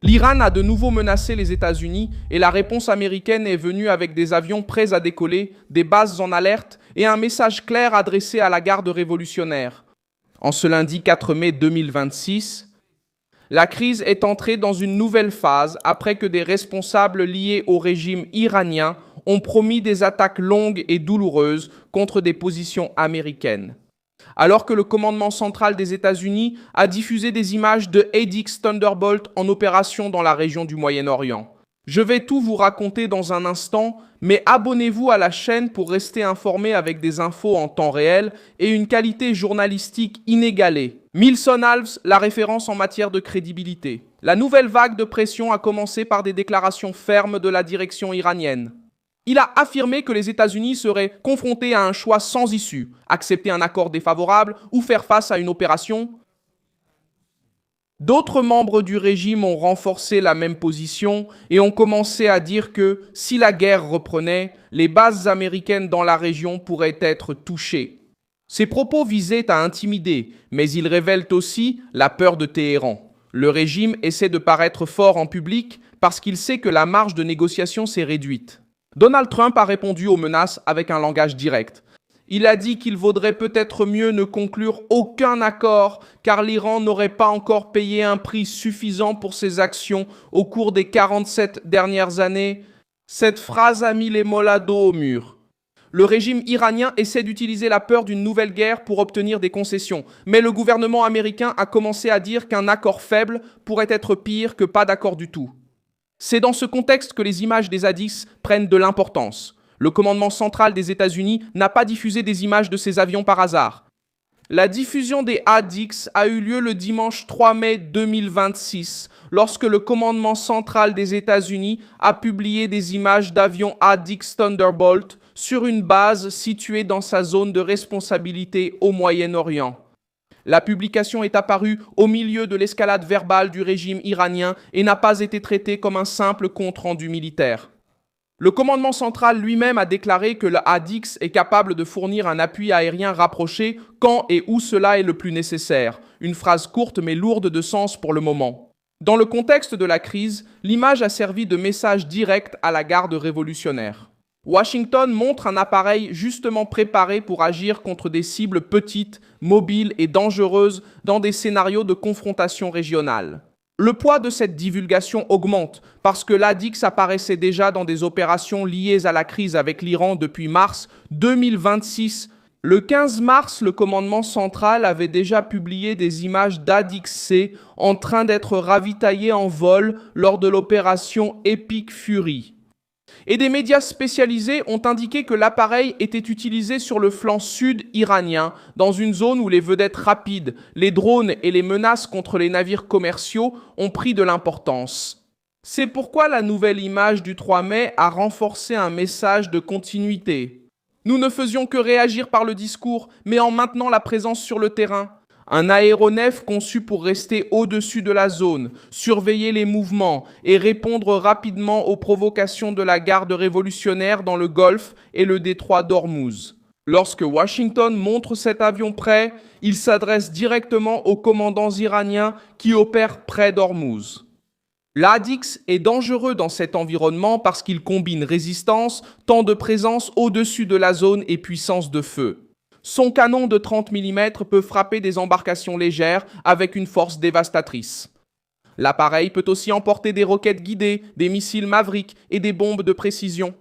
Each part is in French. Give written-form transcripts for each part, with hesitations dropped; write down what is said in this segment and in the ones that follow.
L'Iran a de nouveau menacé les États-Unis et la réponse américaine est venue avec des avions prêts à décoller, des bases en alerte et un message clair adressé à la garde révolutionnaire. En ce lundi 4 mai 2026, la crise est entrée dans une nouvelle phase après que des responsables liés au régime iranien ont promis des attaques longues et douloureuses contre des positions américaines. Alors que le commandement central des États-Unis a diffusé des images de ADX Thunderbolt en opération dans la région du Moyen-Orient. Je vais tout vous raconter dans un instant, mais abonnez-vous à la chaîne pour rester informé avec des infos en temps réel et une qualité journalistique inégalée. Milson Alves, la référence en matière de crédibilité. La nouvelle vague de pression a commencé par des déclarations fermes de la direction iranienne. Il a affirmé que les États-Unis seraient confrontés à un choix sans issue, accepter un accord défavorable ou faire face à une opération. D'autres membres du régime ont renforcé la même position et ont commencé à dire que, si la guerre reprenait, les bases américaines dans la région pourraient être touchées. Ces propos visaient à intimider, mais ils révèlent aussi la peur de Téhéran. Le régime essaie de paraître fort en public parce qu'il sait que la marge de négociation s'est réduite. Donald Trump a répondu aux menaces avec un langage direct. Il a dit qu'il vaudrait peut-être mieux ne conclure aucun accord car l'Iran n'aurait pas encore payé un prix suffisant pour ses actions au cours des 47 dernières années. Cette phrase a mis les mollahs dos au mur. Le régime iranien essaie d'utiliser la peur d'une nouvelle guerre pour obtenir des concessions, mais le gouvernement américain a commencé à dire qu'un accord faible pourrait être pire que pas d'accord du tout. C'est dans ce contexte que les images des ADIX prennent de l'importance. Le commandement central des États-Unis n'a pas diffusé des images de ces avions par hasard. La diffusion des ADIX a eu lieu le dimanche 3 mai 2026, lorsque le commandement central des États-Unis a publié des images d'avions ADIX Thunderbolt sur une base située dans sa zone de responsabilité au Moyen-Orient. La publication est apparue au milieu de l'escalade verbale du régime iranien et n'a pas été traitée comme un simple compte-rendu militaire. Le commandement central lui-même a déclaré que le ADIX est capable de fournir un appui aérien rapproché quand et où cela est le plus nécessaire. Une phrase courte mais lourde de sens pour le moment. Dans le contexte de la crise, l'image a servi de message direct à la garde révolutionnaire. Washington montre un appareil justement préparé pour agir contre des cibles petites, mobiles et dangereuses dans des scénarios de confrontation régionale. Le poids de cette divulgation augmente parce que l'ADIX apparaissait déjà dans des opérations liées à la crise avec l'Iran depuis mars 2026. Le 15 mars, le commandement central avait déjà publié des images d'ADIX-C en train d'être ravitaillées en vol lors de l'opération Epic Fury. Et des médias spécialisés ont indiqué que l'appareil était utilisé sur le flanc sud iranien, dans une zone où les vedettes rapides, les drones et les menaces contre les navires commerciaux ont pris de l'importance. C'est pourquoi la nouvelle image du 3 mai a renforcé un message de continuité. Nous ne faisions que réagir par le discours, mais en maintenant la présence sur le terrain. Un aéronef conçu pour rester au-dessus de la zone, surveiller les mouvements et répondre rapidement aux provocations de la garde révolutionnaire dans le Golfe et le détroit d'Ormuz. Lorsque Washington montre cet avion prêt, il s'adresse directement aux commandants iraniens qui opèrent près d'Ormuz. L'ADIX est dangereux dans cet environnement parce qu'il combine résistance, temps de présence au-dessus de la zone et puissance de feu. Son canon de 30 mm peut frapper des embarcations légères avec une force dévastatrice. L'appareil peut aussi emporter des roquettes guidées, des missiles Maverick et des bombes de précision.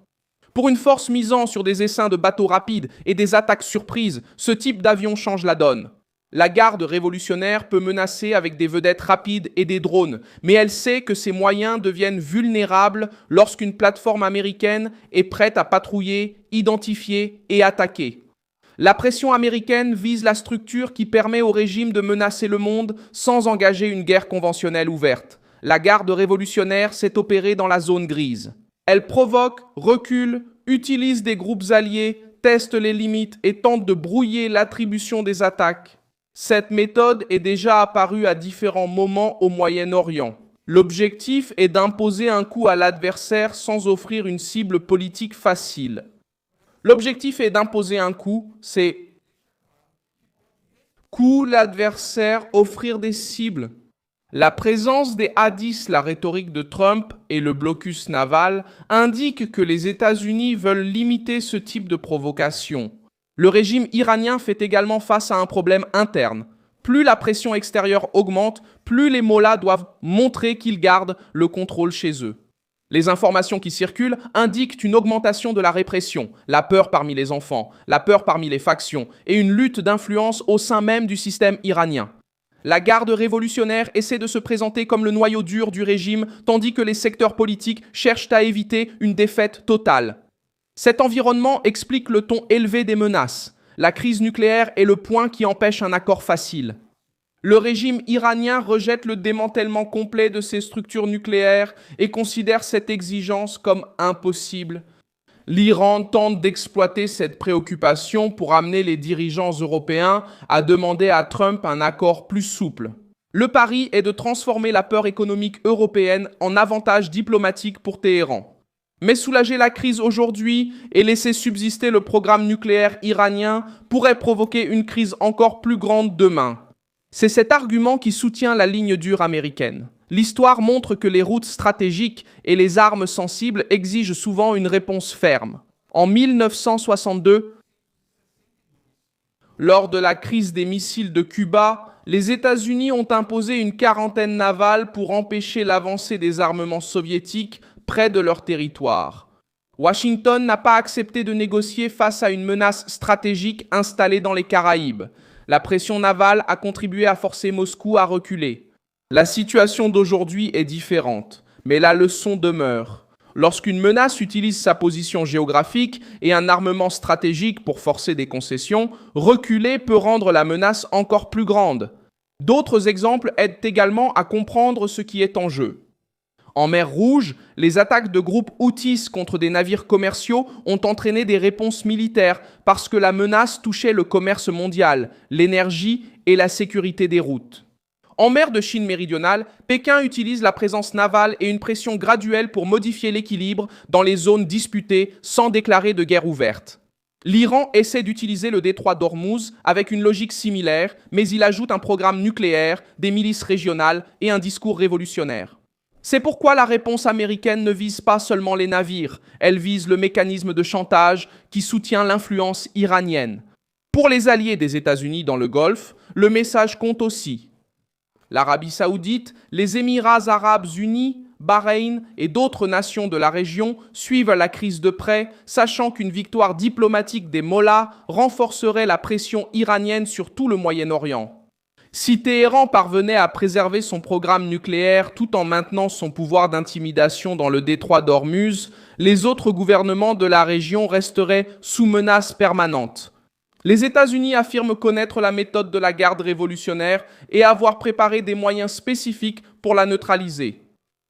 Pour une force misant sur des essaims de bateaux rapides et des attaques surprises, ce type d'avion change la donne. La garde révolutionnaire peut menacer avec des vedettes rapides et des drones, mais elle sait que ses moyens deviennent vulnérables lorsqu'une plateforme américaine est prête à patrouiller, identifier et attaquer. La pression américaine vise la structure qui permet au régime de menacer le monde sans engager une guerre conventionnelle ouverte. La garde révolutionnaire s'est opérée dans la zone grise. Elle provoque, recule, utilise des groupes alliés, teste les limites et tente de brouiller l'attribution des attaques. Cette méthode est déjà apparue à différents moments au Moyen-Orient. L'objectif est d'imposer un coup à l'adversaire sans offrir une cible politique facile. L'objectif est d'imposer un coup, c'est coup l'adversaire, offrir des cibles. La présence des hadiths, la rhétorique de Trump et le blocus naval indiquent que les États-Unis veulent limiter ce type de provocation. Le régime iranien fait également face à un problème interne. Plus la pression extérieure augmente, plus les mollahs doivent montrer qu'ils gardent le contrôle chez eux. Les informations qui circulent indiquent une augmentation de la répression, la peur parmi les enfants, la peur parmi les factions et une lutte d'influence au sein même du système iranien. La garde révolutionnaire essaie de se présenter comme le noyau dur du régime, tandis que les secteurs politiques cherchent à éviter une défaite totale. Cet environnement explique le ton élevé des menaces. La crise nucléaire est le point qui empêche un accord facile. Le régime iranien rejette le démantèlement complet de ses structures nucléaires et considère cette exigence comme impossible. L'Iran tente d'exploiter cette préoccupation pour amener les dirigeants européens à demander à Trump un accord plus souple. Le pari est de transformer la peur économique européenne en avantage diplomatique pour Téhéran. Mais soulager la crise aujourd'hui et laisser subsister le programme nucléaire iranien pourrait provoquer une crise encore plus grande demain. C'est cet argument qui soutient la ligne dure américaine. L'histoire montre que les routes stratégiques et les armes sensibles exigent souvent une réponse ferme. En 1962, lors de la crise des missiles de Cuba, les États-Unis ont imposé une quarantaine navale pour empêcher l'avancée des armements soviétiques près de leur territoire. Washington n'a pas accepté de négocier face à une menace stratégique installée dans les Caraïbes. La pression navale a contribué à forcer Moscou à reculer. La situation d'aujourd'hui est différente, mais la leçon demeure. Lorsqu'une menace utilise sa position géographique et un armement stratégique pour forcer des concessions, reculer peut rendre la menace encore plus grande. D'autres exemples aident également à comprendre ce qui est en jeu. En mer Rouge, les attaques de groupes Houthis contre des navires commerciaux ont entraîné des réponses militaires parce que la menace touchait le commerce mondial, l'énergie et la sécurité des routes. En mer de Chine méridionale, Pékin utilise la présence navale et une pression graduelle pour modifier l'équilibre dans les zones disputées sans déclarer de guerre ouverte. L'Iran essaie d'utiliser le détroit d'Ormuz avec une logique similaire, mais il ajoute un programme nucléaire, des milices régionales et un discours révolutionnaire. C'est pourquoi la réponse américaine ne vise pas seulement les navires, elle vise le mécanisme de chantage qui soutient l'influence iranienne. Pour les alliés des États-Unis dans le Golfe, le message compte aussi. L'Arabie saoudite, les Émirats arabes unis, Bahreïn et d'autres nations de la région suivent la crise de près, sachant qu'une victoire diplomatique des mollahs renforcerait la pression iranienne sur tout le Moyen-Orient. Si Téhéran parvenait à préserver son programme nucléaire tout en maintenant son pouvoir d'intimidation dans le détroit d'Ormuz, les autres gouvernements de la région resteraient sous menace permanente. Les États-Unis affirment connaître la méthode de la garde révolutionnaire et avoir préparé des moyens spécifiques pour la neutraliser.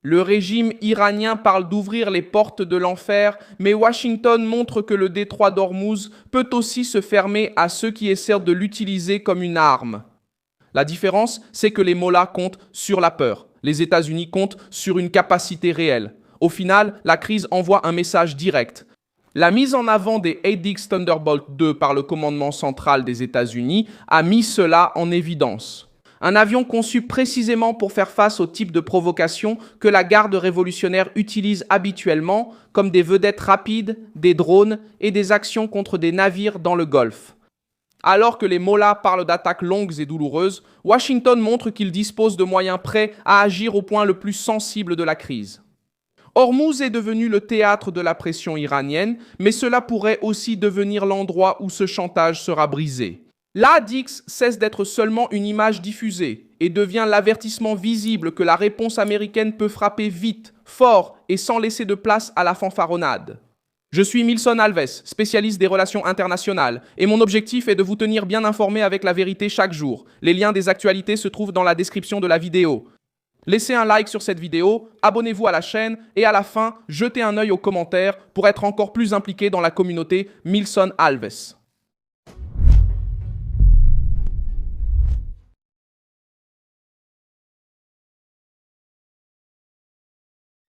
Le régime iranien parle d'ouvrir les portes de l'enfer, mais Washington montre que le détroit d'Ormuz peut aussi se fermer à ceux qui essaient de l'utiliser comme une arme. La différence, c'est que les mollahs comptent sur la peur. Les États-Unis comptent sur une capacité réelle. Au final, la crise envoie un message direct. La mise en avant des ADX Thunderbolt 2 par le commandement central des États-Unis a mis cela en évidence. Un avion conçu précisément pour faire face au type de provocation que la garde révolutionnaire utilise habituellement, comme des vedettes rapides, des drones et des actions contre des navires dans le Golfe. Alors que les mollahs parlent d'attaques longues et douloureuses, Washington montre qu'il dispose de moyens prêts à agir au point le plus sensible de la crise. Ormuz est devenu le théâtre de la pression iranienne, mais cela pourrait aussi devenir l'endroit où ce chantage sera brisé. L'ADX cesse d'être seulement une image diffusée et devient l'avertissement visible que la réponse américaine peut frapper vite, fort et sans laisser de place à la fanfaronnade. Je suis Milson Alves, spécialiste des relations internationales, et mon objectif est de vous tenir bien informé avec la vérité chaque jour. Les liens des actualités se trouvent dans la description de la vidéo. Laissez un like sur cette vidéo, abonnez-vous à la chaîne, et à la fin, jetez un œil aux commentaires pour être encore plus impliqué dans la communauté Milson Alves.